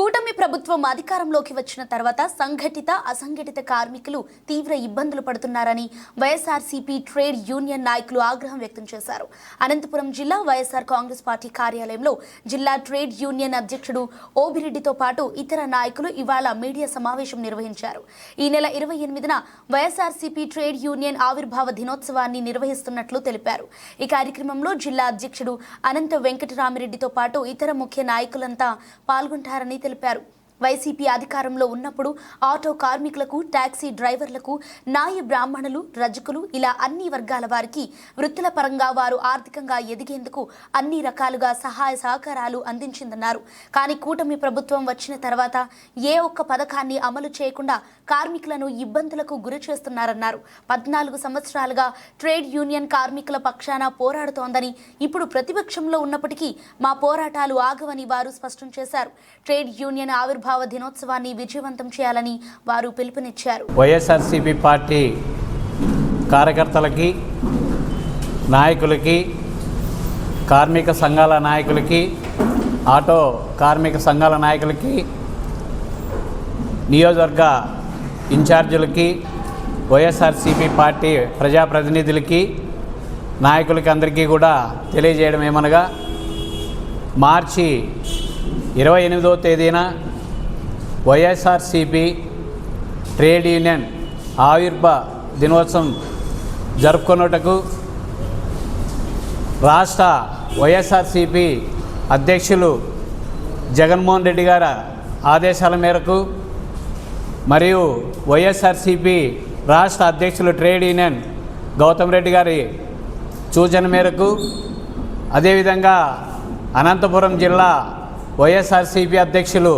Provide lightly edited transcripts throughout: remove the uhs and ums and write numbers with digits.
కూటమి ప్రభుత్వం అధికారంలోకి వచ్చిన తర్వాత సంఘటిత అసంఘటిత కార్మికులు తీవ్ర ఇబ్బందులు పడుతున్నారని వైఎస్ఆర్సీపీ ట్రేడ్ యూనియన్ నాయకులు ఆగ్రహం వ్యక్తం చేశారు. అనంతపురం జిల్లా వైఎస్ఆర్ కాంగ్రెస్ పార్టీ కార్యాలయంలో జిల్లా ట్రేడ్ యూనియన్ అధ్యక్షుడు ఓబిరెడ్డితో పాటు ఇతర నాయకులు ఇవాళ మీడియా సమావేశం నిర్వహించారు. ఈ నెల 28న వైఎస్ఆర్సీపీ ట్రేడ్ యూనియన్ ఆవిర్భావ దినోత్సవాన్ని నిర్వహిస్తున్నట్లు తెలిపారు. ఈ కార్యక్రమంలో జిల్లా అధ్యక్షుడు అనంత వెంకటరామిరెడ్డితో పాటు ఇతర ముఖ్య నాయకులంతా పాల్గొంటారని తెలిపారు. వైసీపీ అధికారంలో ఉన్నప్పుడు ఆటో కార్మికులకు, టాక్సీ డ్రైవర్లకు, నాయ బ్రాహ్మణులు, రజకులు ఇలా అన్ని వర్గాల వారికి వృత్తుల పరంగా వారు ఆర్థికంగా ఎదిగేందుకు అన్ని రకాలుగా సహాయ సహకారాలు అందించిందన్నారు. కానీ కూటమి ప్రభుత్వం వచ్చిన తర్వాత ఏ ఒక్క పథకాన్ని అమలు చేయకుండా కార్మికులను ఇబ్బందులకు గురి చేస్తున్నారన్నారు. 14 సంవత్సరాలుగా ట్రేడ్ యూనియన్ కార్మికుల పక్షాన పోరాడుతోందని, ఇప్పుడు ప్రతిపక్షంలో ఉన్నప్పటికీ మా పోరాటాలు ఆగవని వారు స్పష్టం చేశారు. ట్రేడ్ యూనియన్ ఆవిర్భావ దినోత్సవాన్ని విజయవంతం చేయాలని వారు పిలుపునిచ్చారు. వైఎస్ఆర్సీపీ పార్టీ కార్యకర్తలకి, నాయకులకి, కార్మిక సంఘాల నాయకులకి, ఆటో కార్మిక సంఘాల నాయకులకి, నియోజకవర్గ ఇన్ఛార్జీలకి, వైఎస్ఆర్సీపీ పార్టీ ప్రజాప్రతినిధులకి, నాయకులకి అందరికీ కూడా తెలియజేయడం ఏమనగా, మార్చి 28వ తేదీన వైఎస్ఆర్సీపీ ట్రేడ్ యూనియన్ ఆవిర్భావ దినోత్సవం జరుపుకొనుటకు రాష్ట్ర వైఎస్ఆర్సీపీ అధ్యక్షులు జగన్మోహన్ రెడ్డి గారి ఆదేశాల మేరకు మరియు వైఎస్ఆర్సీపీ రాష్ట్ర అధ్యక్షులు ట్రేడ్ యూనియన్ గౌతమ్ రెడ్డి గారి సూచన మేరకు, అదేవిధంగా అనంతపురం జిల్లా వైఎస్ఆర్సీపీ అధ్యక్షులు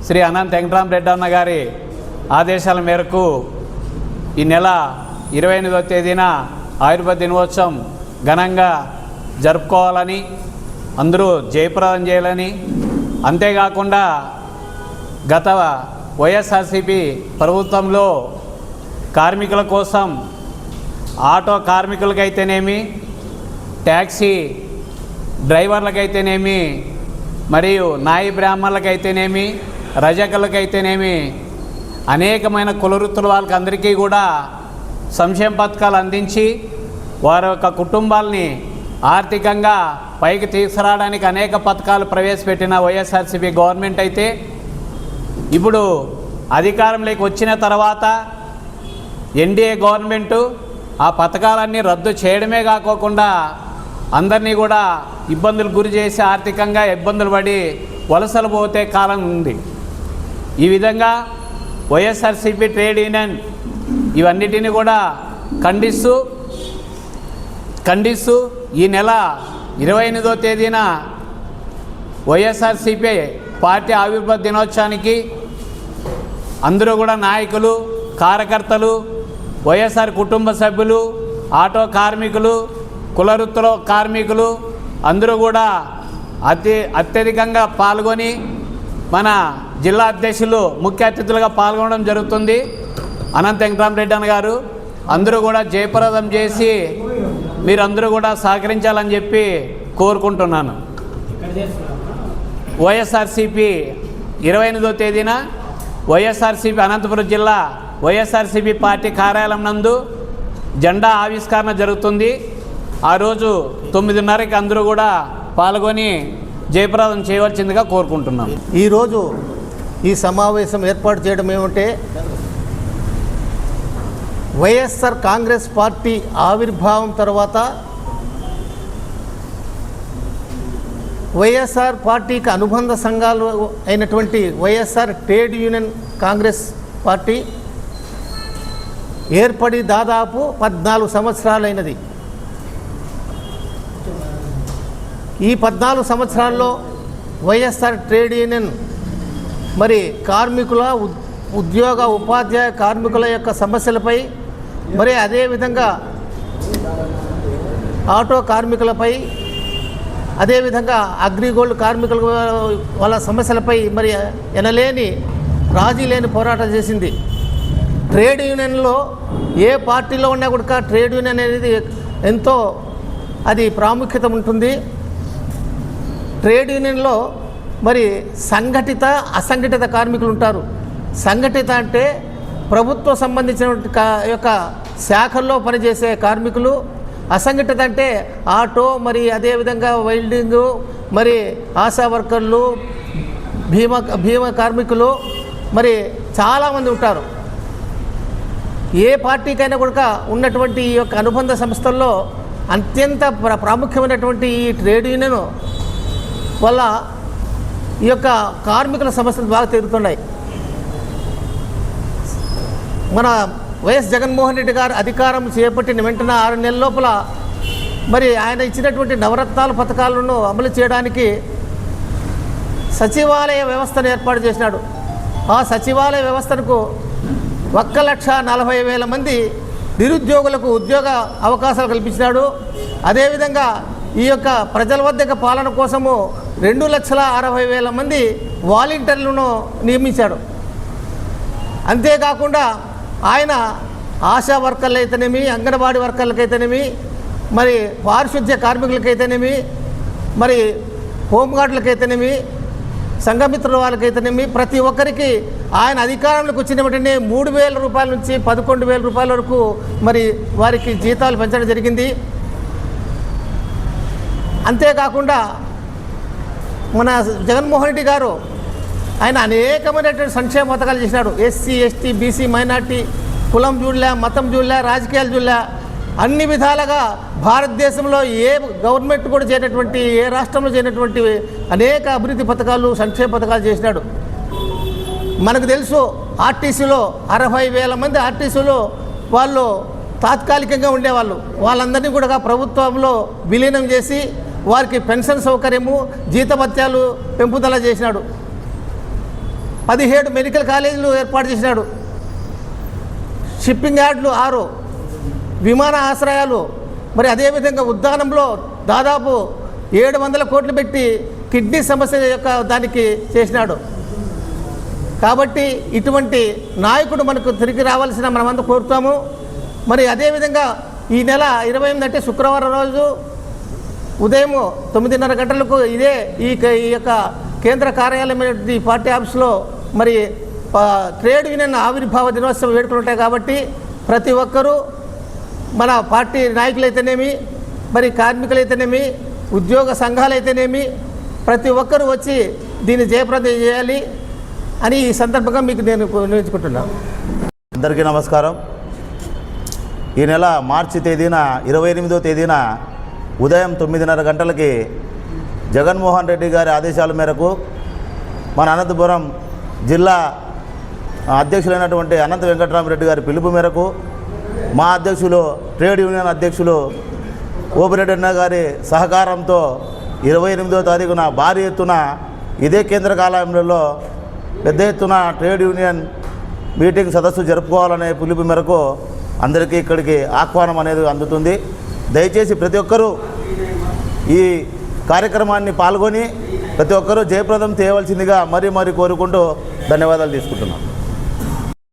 శ్రీ అనంత వెంకటరామిరెడ్డి అన్న గారి ఆదేశాల మేరకు ఈ నెల 28వ తేదీన ఆయుర్వేద దినోత్సవం ఘనంగా జరుపుకోవాలని, అందరూ జయప్రదం చేయాలని, అంతేకాకుండా గత వైఎస్ఆర్సీపీ ప్రభుత్వంలో కార్మికుల కోసం ఆటో కార్మికులకైతేనేమి, ట్యాక్సీ డ్రైవర్లకైతేనేమి, మరియు నాయి బ్రాహ్మణులకైతేనేమి, రజకులకైతేనేమి, అనేకమైన కులవృత్తుల వాళ్ళకి అందరికీ కూడా సంక్షేమ పథకాలు అందించి వారి యొక్క కుటుంబాలని ఆర్థికంగా పైకి తీసుకురావడానికి అనేక పథకాలు ప్రవేశపెట్టిన వైఎస్ఆర్సీపీ గవర్నమెంట్ అయితే, ఇప్పుడు అధికారంలోకి వచ్చిన తర్వాత ఎన్డీఏ గవర్నమెంటు ఆ పథకాలన్నీ రద్దు చేయడమే కాకోకుండా అందరినీ కూడా ఇబ్బందులు గురి చేసి ఆర్థికంగా ఇబ్బందులు పడి వలసలు పోతే కాలం ఉంది. ఈ విధంగా వైఎస్ఆర్సీపీ ట్రేడ్ యూనియన్ ఇవన్నిటిని కూడా ఖండిస్తూ ఈ నెల 28వ తేదీన వైఎస్ఆర్సీపీ పార్టీ ఆవిర్భావ దినోత్సవానికి అందరూ కూడా నాయకులు, కార్యకర్తలు, వైఎస్ఆర్ కుటుంబ సభ్యులు, ఆటో కార్మికులు, కులవృత్తుల కార్మికులు అందరూ కూడా అత్యధికంగా పాల్గొని మన జిల్లా అధ్యక్షులు ముఖ్య అతిథులుగా పాల్గొనడం జరుగుతుంది. అనంత వెంకటరామిరెడ్డి అన్న గారు అందరూ కూడా జయప్రదం చేసి మీరందరూ కూడా సహకరించాలని చెప్పి కోరుకుంటున్నాను. వైఎస్ఆర్సీపీ 28వ తేదీన వైఎస్ఆర్సీపీ అనంతపురం జిల్లా వైఎస్ఆర్సీపీ పార్టీ కార్యాలయం నందు జెండా ఆవిష్కరణ జరుగుతుంది. ఆ రోజు 9:30కి అందరూ కూడా పాల్గొని జయప్రదం చేయవలసిందిగా కోరుకుంటున్నాం. ఈరోజు ఈ సమావేశం ఏర్పాటు చేయడం ఏమంటే, వైఎస్ఆర్ కాంగ్రెస్ పార్టీ ఆవిర్భావం తర్వాత వైఎస్ఆర్ పార్టీకి అనుబంధ సంఘాలు అయినటువంటి YSR trade union Congress party ఏర్పడి దాదాపు 14 సంవత్సరాలైనది. ఈ 14 సంవత్సరాల్లో వైఎస్ఆర్ ట్రేడ్ యూనియన్ మరి కార్మికుల, ఉద్యోగ ఉపాధ్యాయ కార్మికుల యొక్క సమస్యలపై, మరి అదేవిధంగా ఆటో కార్మికులపై, అదేవిధంగా అగ్రిగోల్డ్ కార్మికుల వాళ్ళ సమస్యలపై మరి ఎనలేని రాజీ లేని పోరాటం చేసింది. ట్రేడ్ యూనియన్లో ఏ పార్టీలో ఉన్నా కూడా ట్రేడ్ యూనియన్ అనేది ఎంతో అది ప్రాముఖ్యత ఉంటుంది. ట్రేడ్ యూనియన్లో మరి సంఘటిత అసంఘటిత కార్మికులు ఉంటారు. సంఘటిత అంటే ప్రభుత్వ సంబంధించినటువంటి యొక్క శాఖల్లో పనిచేసే కార్మికులు. అసంఘటిత అంటే ఆటో, మరి అదేవిధంగా వెల్డింగు, మరి ఆశా వర్కర్లు, భీమా కార్మికులు, మరి చాలామంది ఉంటారు. ఏ పార్టీకైనా కూడా ఉన్నటువంటి ఈ యొక్క అనుబంధ సంస్థల్లో అత్యంత ప్రాముఖ్యమైనటువంటి ఈ ట్రేడ్ యూనియన్ వల్ల ఈ యొక్క కార్మికుల సమస్యలు బాగా తీరుతున్నాయి. మన వైఎస్ జగన్మోహన్ రెడ్డి గారు అధికారం చేపట్టిన వెంటనే 6 నెలల లోపల మరి ఆయన ఇచ్చినటువంటి నవరత్నాల పథకాలను అమలు చేయడానికి సచివాలయ వ్యవస్థను ఏర్పాటు చేసినాడు. ఆ సచివాలయ వ్యవస్థకు 1,40,000 మంది నిరుద్యోగులకు ఉద్యోగ అవకాశాలు కల్పించినాడు. అదేవిధంగా ఈ యొక్క ప్రజల వద్దకు పాలన కోసము 2,60,000 మంది వాలంటీర్లను నియమించాడు. అంతేకాకుండా ఆయన ఆశా వర్కర్లు అయితేనేమి, అంగన్వాడీ వర్కర్లకైతేనేమి, మరి పారిశుద్ధ్య కార్మికులకైతేనేమి, మరి హోంగార్డులకైతేనేమి, సంఘమిత్రుల వాళ్ళకైతేనేమి ప్రతి ఒక్కరికి ఆయన అధికారంలోకి వచ్చిన వెంటనే 3,000 రూపాయల నుంచి 11,000 రూపాయల వరకు మరి వారికి జీతాలు పెంచడం జరిగింది. అంతేకాకుండా మన జగన్మోహన్ రెడ్డి గారు ఆయన అనేకమైనటువంటి సంక్షేమ పథకాలు చేసినాడు. ఎస్సీ, ఎస్టీ, బీసీ, మైనార్టీ, కులం చూడలే, మతం చూడలే, రాజకీయాలు చూడలే, అన్ని విధాలుగా భారతదేశంలో ఏ గవర్నమెంట్ కూడా చేయనటువంటి, ఏ రాష్ట్రంలో చేయనటువంటి అనేక అభివృద్ధి పథకాలు, సంక్షేమ పథకాలు చేసినాడు. మనకు తెలుసు ఆర్టీసీలో 60,000 మంది ఆర్టీసీలో వాళ్ళు తాత్కాలికంగా ఉండేవాళ్ళు. వాళ్ళందరినీ కూడా ప్రభుత్వంలో విలీనం చేసి వారికి పెన్షన్ సౌకర్యము, జీతభత్యాలు పెంపుదల చేసినాడు. 17 మెడికల్ కాలేజీలు ఏర్పాటు చేసినాడు. షిప్పింగ్ యార్డులు 6, విమాన ఆశ్రయాలు, మరి అదేవిధంగా ఉద్యానంలో దాదాపు 700 కోట్లు పెట్టి కిడ్నీ సమస్య యొక్క దానికి చేసినాడు. కాబట్టి ఇటువంటి నాయకుడు మనకు తిరిగి రావాల్సిన మనమంతా కోరుతాము. మరి అదేవిధంగా ఈ నెల 28 అంటే శుక్రవారం రోజు ఉదయం 9:30 గంటలకు ఇదే ఈ యొక్క కేంద్ర కార్యాలయం పార్టీ ఆఫీస్లో మరి ట్రేడ్ యూనియన్ ఆవిర్భావ దినోత్సవ వేడుకలు ఉంటాయి. కాబట్టి ప్రతి ఒక్కరూ మన పార్టీ నాయకులైతేనేమి, మరి కార్మికులైతేనేమి, ఉద్యోగ సంఘాలైతేనేమి ప్రతి ఒక్కరూ వచ్చి దీన్ని జయప్రదం చేయాలి అని ఈ సందర్భంగా మీకు నేను నిర్ణయించుకుంటున్నాను. అందరికీ నమస్కారం. ఈ నెల మార్చి తేదీన 28వ తేదీన ఉదయం 9:30 గంటలకి జగన్మోహన్ రెడ్డి గారి ఆదేశాల మేరకు మన అనంతపురం జిల్లా అధ్యక్షులైనటువంటి అనంత వెంకటరామరెడ్డి గారి పిలుపు మేరకు మా అధ్యక్షులు, ట్రేడ్ యూనియన్ అధ్యక్షులు ఓపిరెడ్డి అన్న గారి సహకారంతో 28వ తారీఖున భారీ ఎత్తున ఇదే కేంద్ర కార్యాలయంలో పెద్ద ఎత్తున ట్రేడ్ యూనియన్ మీటింగ్ సదస్సు జరుపుకోవాలనే పిలుపు మేరకు అందరికీ ఇక్కడికి ఆహ్వానం అనేది అందుతుంది. దయచేసి ప్రతి ఒక్కరూ ఈ కార్యక్రమాన్ని పాల్గొని ప్రతి ఒక్కరూ జయప్రదం చేయవలసిందిగా మరీ కోరుకుంటూ ధన్యవాదాలు తీసుకుంటున్నాం.